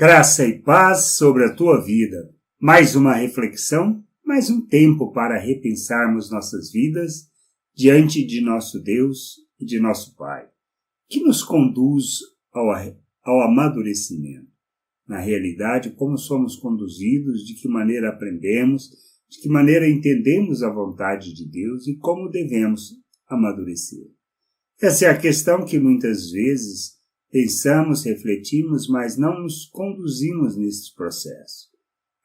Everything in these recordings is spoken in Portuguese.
Graça e paz sobre a tua vida. Mais uma reflexão, mais um tempo para repensarmos nossas vidas diante de nosso Deus e de nosso Pai, que nos conduz ao amadurecimento. Na realidade, como somos conduzidos, de que maneira aprendemos, de que maneira entendemos a vontade de Deus e como devemos amadurecer. Essa é a questão que muitas vezes pensamos, refletimos, mas não nos conduzimos nesse processo.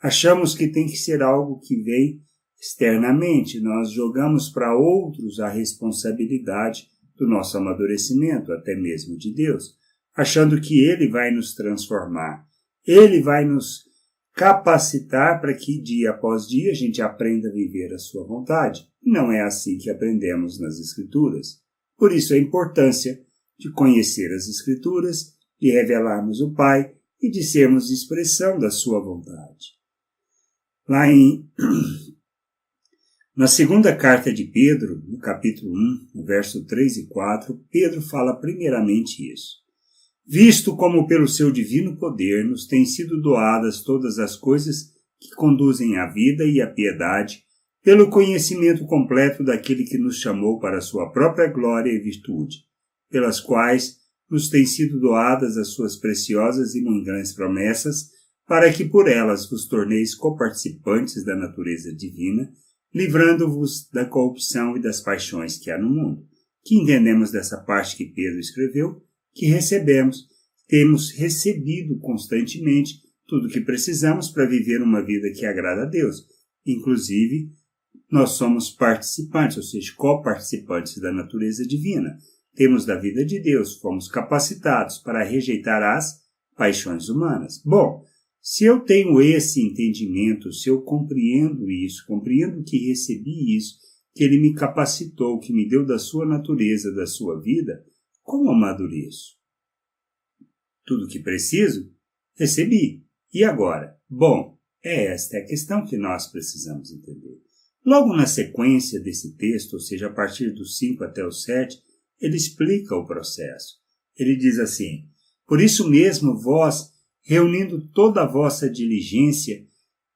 Achamos que tem que ser algo que vem externamente. Nós jogamos para outros a responsabilidade do nosso amadurecimento, até mesmo de Deus, achando que Ele vai nos transformar. Ele vai nos capacitar para que dia após dia a gente aprenda a viver a sua vontade. Não é assim que aprendemos nas Escrituras. Por isso a importância de conhecer as Escrituras, de revelarmos o Pai e de sermos expressão da sua vontade. Na segunda carta de Pedro, no capítulo 1, no verso 3 e 4, Pedro fala primeiramente isso. Visto como pelo seu divino poder nos têm sido doadas todas as coisas que conduzem à vida e à piedade, pelo conhecimento completo daquele que nos chamou para a sua própria glória e virtude, pelas quais nos têm sido doadas as suas preciosas e muito grandes promessas, para que por elas vos torneis coparticipantes da natureza divina, livrando-vos da corrupção e das paixões que há no mundo. Que entendemos dessa parte que Pedro escreveu? Que temos recebido constantemente tudo o que precisamos para viver uma vida que agrada a Deus. Inclusive, nós somos participantes, ou seja, coparticipantes da natureza divina. Temos da vida de Deus, fomos capacitados para rejeitar as paixões humanas. Bom, se eu tenho esse entendimento, se eu compreendo isso, compreendo que recebi isso, que Ele me capacitou, que me deu da sua natureza, da sua vida, como amadureço? Tudo o que preciso, recebi. E agora? Bom, esta é a questão que nós precisamos entender. Logo na sequência desse texto, ou seja, a partir dos 5 até o 7, ele explica o processo. Ele diz assim: por isso mesmo vós, reunindo toda a vossa diligência,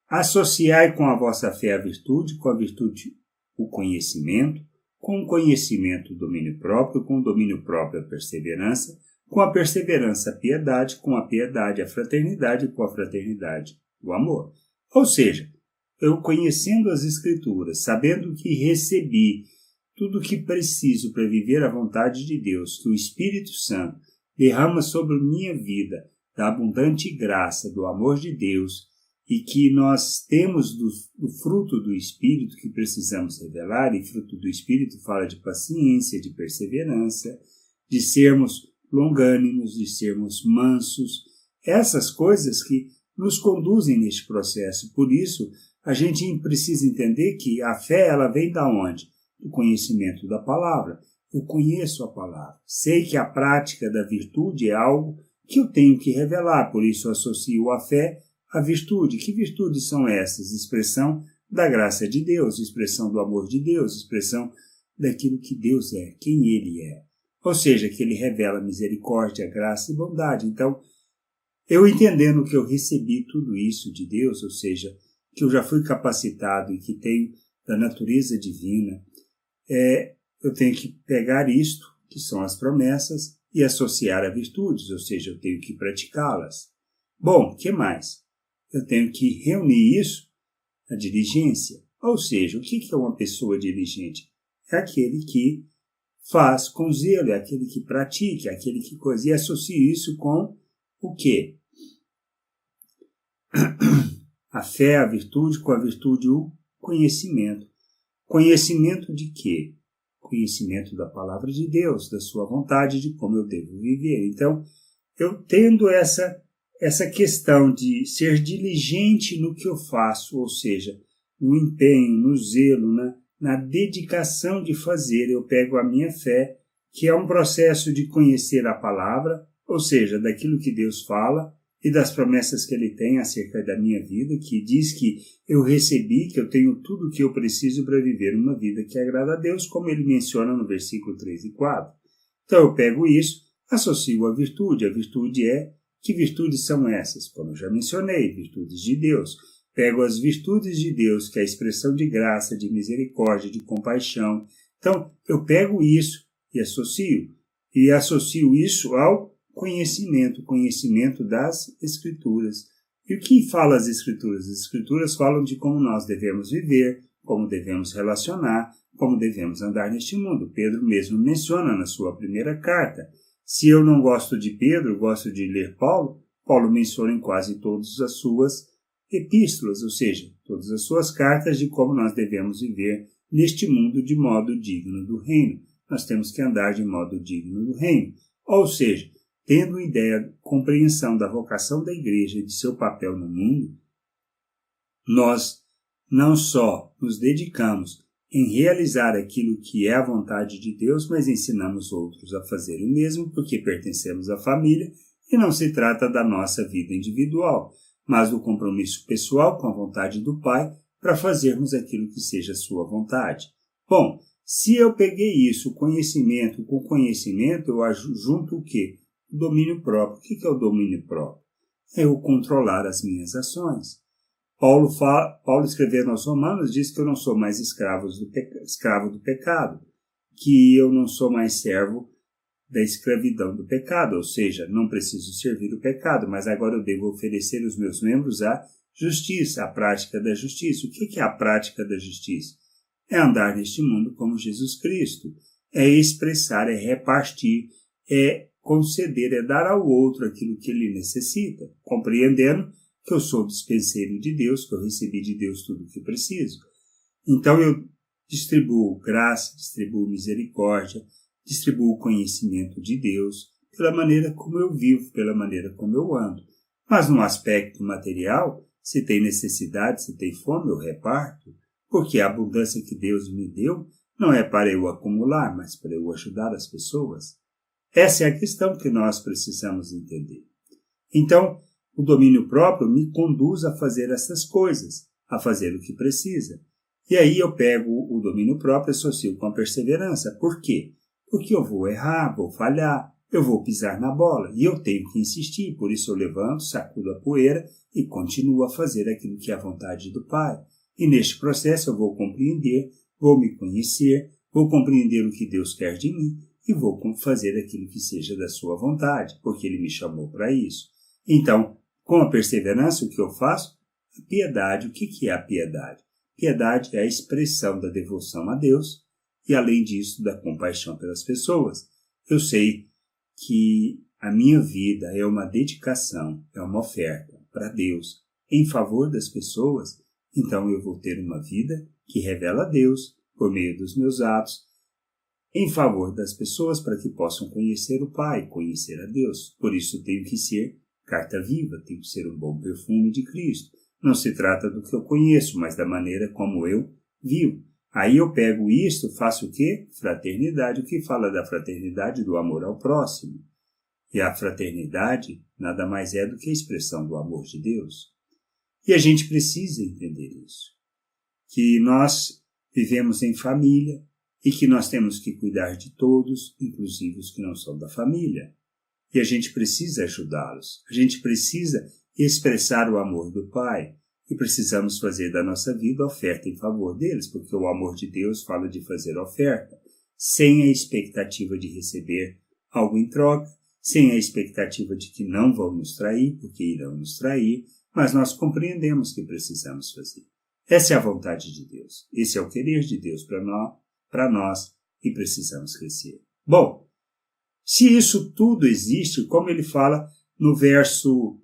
associai com a vossa fé a virtude, com a virtude o conhecimento, com o conhecimento o domínio próprio, com o domínio próprio a perseverança, com a perseverança a piedade, com a piedade a fraternidade, com a fraternidade o amor. Ou seja, eu conhecendo as Escrituras, sabendo que recebi tudo o que preciso para viver a vontade de Deus, que o Espírito Santo derrama sobre minha vida, da abundante graça, do amor de Deus, e que nós temos do fruto do Espírito que precisamos revelar, e fruto do Espírito fala de paciência, de perseverança, de sermos longânimos, de sermos mansos, essas coisas que nos conduzem neste processo. Por isso, a gente precisa entender que a fé, ela vem da onde? Do conhecimento da palavra. Eu conheço a palavra. Sei que a prática da virtude é algo que eu tenho que revelar, por isso associo a fé à virtude. Que virtudes são essas? Expressão da graça de Deus, expressão do amor de Deus, expressão daquilo que Deus é, quem Ele é. Ou seja, que Ele revela misericórdia, graça e bondade. Então, eu entendendo que eu recebi tudo isso de Deus, ou seja, que eu já fui capacitado e que tenho da natureza divina, eu tenho que pegar isto, que são as promessas, e associar a virtudes, ou seja, eu tenho que praticá-las. Bom, o que mais? Eu tenho que reunir isso, a diligência. Ou seja, o que é uma pessoa diligente? É aquele que faz com zelo, é aquele que pratica, é aquele que coisa. E associo isso com o quê? A fé, a virtude, com a virtude o conhecimento. Conhecimento de quê? Conhecimento da palavra de Deus, da sua vontade, de como eu devo viver. Então, eu tendo essa questão de ser diligente no que eu faço, ou seja, no empenho, no zelo, na dedicação de fazer, eu pego a minha fé, que é um processo de conhecer a palavra, ou seja, daquilo que Deus fala, e das promessas que Ele tem acerca da minha vida, que diz que eu recebi, que eu tenho tudo o que eu preciso para viver uma vida que agrada a Deus, como Ele menciona no versículo 3 e 4. Então eu pego isso, associo à virtude. A virtude é Que virtudes são essas? Como eu já mencionei, virtudes de Deus. Pego as virtudes de Deus, que é a expressão de graça, de misericórdia, de compaixão. Então, eu pego isso e associo isso ao conhecimento das Escrituras. E o que fala as Escrituras? As Escrituras falam de como nós devemos viver, como devemos relacionar, como devemos andar neste mundo. Pedro mesmo menciona na sua primeira carta. Se eu não gosto de Pedro, gosto de ler Paulo, Paulo menciona em quase todas as suas epístolas, ou seja, todas as suas cartas de como nós devemos viver neste mundo de modo digno do reino. Nós temos que andar de modo digno do reino. Ou seja, tendo ideia, compreensão da vocação da igreja e de seu papel no mundo, nós não só nos dedicamos em realizar aquilo que é a vontade de Deus, mas ensinamos outros a fazer o mesmo, porque pertencemos à família e não se trata da nossa vida individual, mas do compromisso pessoal com a vontade do Pai para fazermos aquilo que seja a sua vontade. Bom, se eu peguei isso, conhecimento com conhecimento, eu junto o quê? O domínio próprio. O que é o domínio próprio? É eu controlar as minhas ações. Paulo escrevendo aos Romanos, diz que eu não sou mais escravo do pecado, que eu não sou mais servo da escravidão do pecado, ou seja, não preciso servir o pecado, mas agora eu devo oferecer os meus membros à justiça, à prática da justiça. O que é a prática da justiça? É andar neste mundo como Jesus Cristo, é expressar, é repartir, é conceder, é dar ao outro aquilo que ele necessita, compreendendo que eu sou dispenseiro de Deus, que eu recebi de Deus tudo o que preciso. Então eu distribuo graça, distribuo misericórdia, distribuo o conhecimento de Deus pela maneira como eu vivo, pela maneira como eu ando. Mas no aspecto material, se tem necessidade, se tem fome, eu reparto, porque a abundância que Deus me deu não é para eu acumular, mas para eu ajudar as pessoas. Essa é a questão que nós precisamos entender. Então, o domínio próprio me conduz a fazer essas coisas, a fazer o que precisa. E aí eu pego o domínio próprio e associo com a perseverança. Por quê? Porque eu vou errar, vou falhar, eu vou pisar na bola e eu tenho que insistir. Por isso eu levanto, sacudo a poeira e continuo a fazer aquilo que é a vontade do Pai. E neste processo eu vou compreender, vou me conhecer, vou compreender o que Deus quer de mim e vou fazer aquilo que seja da sua vontade, porque Ele me chamou para isso. Então, com a perseverança, o que eu faço? A piedade. O que é a piedade? Piedade é a expressão da devoção a Deus e, além disso, da compaixão pelas pessoas. Eu sei que a minha vida é uma dedicação, é uma oferta para Deus em favor das pessoas, então eu vou ter uma vida que revela a Deus por meio dos meus atos, em favor das pessoas para que possam conhecer o Pai, conhecer a Deus. Por isso tenho que ser carta viva, tem que ser um bom perfume de Cristo. Não se trata do que eu conheço, mas da maneira como eu vivo. Aí eu pego isto, faço o quê? Fraternidade. O que fala da fraternidade? Do amor ao próximo. E a fraternidade nada mais é do que a expressão do amor de Deus. E a gente precisa entender isso. Que nós vivemos em família e que nós temos que cuidar de todos, inclusive os que não são da família. E a gente precisa ajudá-los. A gente precisa expressar o amor do Pai. E precisamos fazer da nossa vida oferta em favor deles, porque o amor de Deus fala de fazer oferta, sem a expectativa de receber algo em troca, sem a expectativa de que não vão nos trair, porque irão nos trair, mas nós compreendemos que precisamos fazer. Essa é a vontade de Deus. Esse é o querer de Deus para nós e precisamos crescer. Bom, se isso tudo existe, como ele fala no verso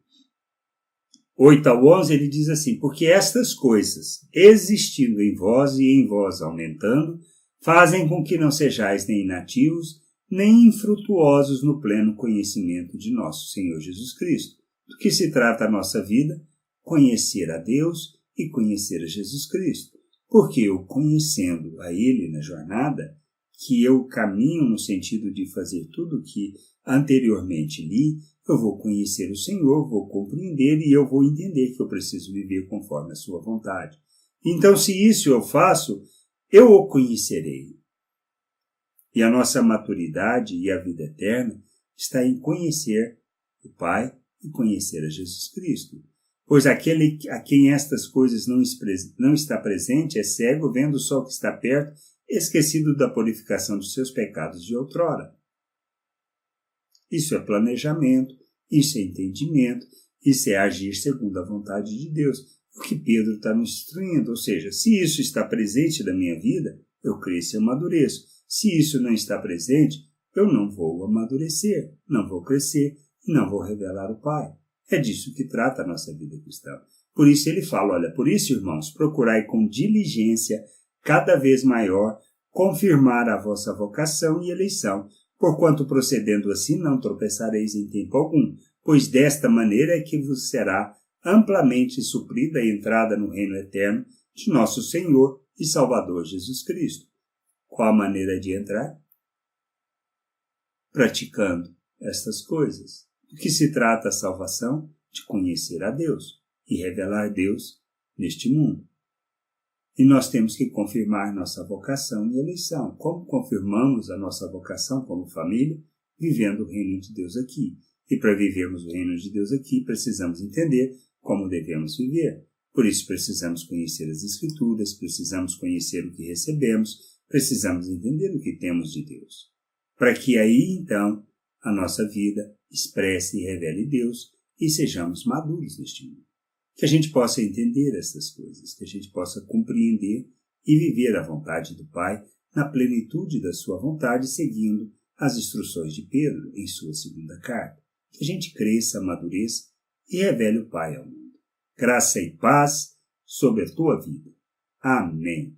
8 ao 11, ele diz assim: porque estas coisas, existindo em vós e em vós aumentando, fazem com que não sejais nem inativos, nem infrutuosos no pleno conhecimento de nosso Senhor Jesus Cristo. Do que se trata a nossa vida? Conhecer a Deus e conhecer a Jesus Cristo. Porque eu, conhecendo a Ele na jornada, que eu caminho no sentido de fazer tudo o que anteriormente li, eu vou conhecer o Senhor, vou compreender e eu vou entender que eu preciso viver conforme a sua vontade. Então, se isso eu faço, eu o conhecerei. E a nossa maturidade e a vida eterna está em conhecer o Pai, e conhecer a Jesus Cristo. Pois aquele a quem estas coisas não está presente é cego, vendo só o que está perto, esquecido da purificação dos seus pecados de outrora. Isso é planejamento, isso é entendimento, isso é agir segundo a vontade de Deus. O que Pedro está nos instruindo, ou seja, se isso está presente na minha vida, eu cresço e amadureço. Se isso não está presente, eu não vou amadurecer, não vou crescer e não vou revelar o Pai. É disso que trata a nossa vida cristã. Por isso ele fala, olha, por isso, irmãos, procurai com diligência, cada vez maior, confirmar a vossa vocação e eleição, porquanto procedendo assim não tropeçareis em tempo algum, pois desta maneira é que vos será amplamente suprida a entrada no reino eterno de nosso Senhor e Salvador Jesus Cristo. Qual a maneira de entrar? Praticando estas coisas. Do que se trata a salvação? De conhecer a Deus e revelar Deus neste mundo. E nós temos que confirmar nossa vocação e eleição. Como confirmamos a nossa vocação como família? Vivendo o reino de Deus aqui. E para vivermos o reino de Deus aqui, precisamos entender como devemos viver. Por isso precisamos conhecer as Escrituras, precisamos conhecer o que recebemos, precisamos entender o que temos de Deus. Para que aí, então, a nossa vida expresse e revele Deus e sejamos maduros neste mundo. Que a gente possa entender essas coisas, que a gente possa compreender e viver a vontade do Pai na plenitude da sua vontade, seguindo as instruções de Pedro em sua segunda carta. Que a gente cresça, amadureça e revele o Pai ao mundo. Graça e paz sobre a tua vida. Amém.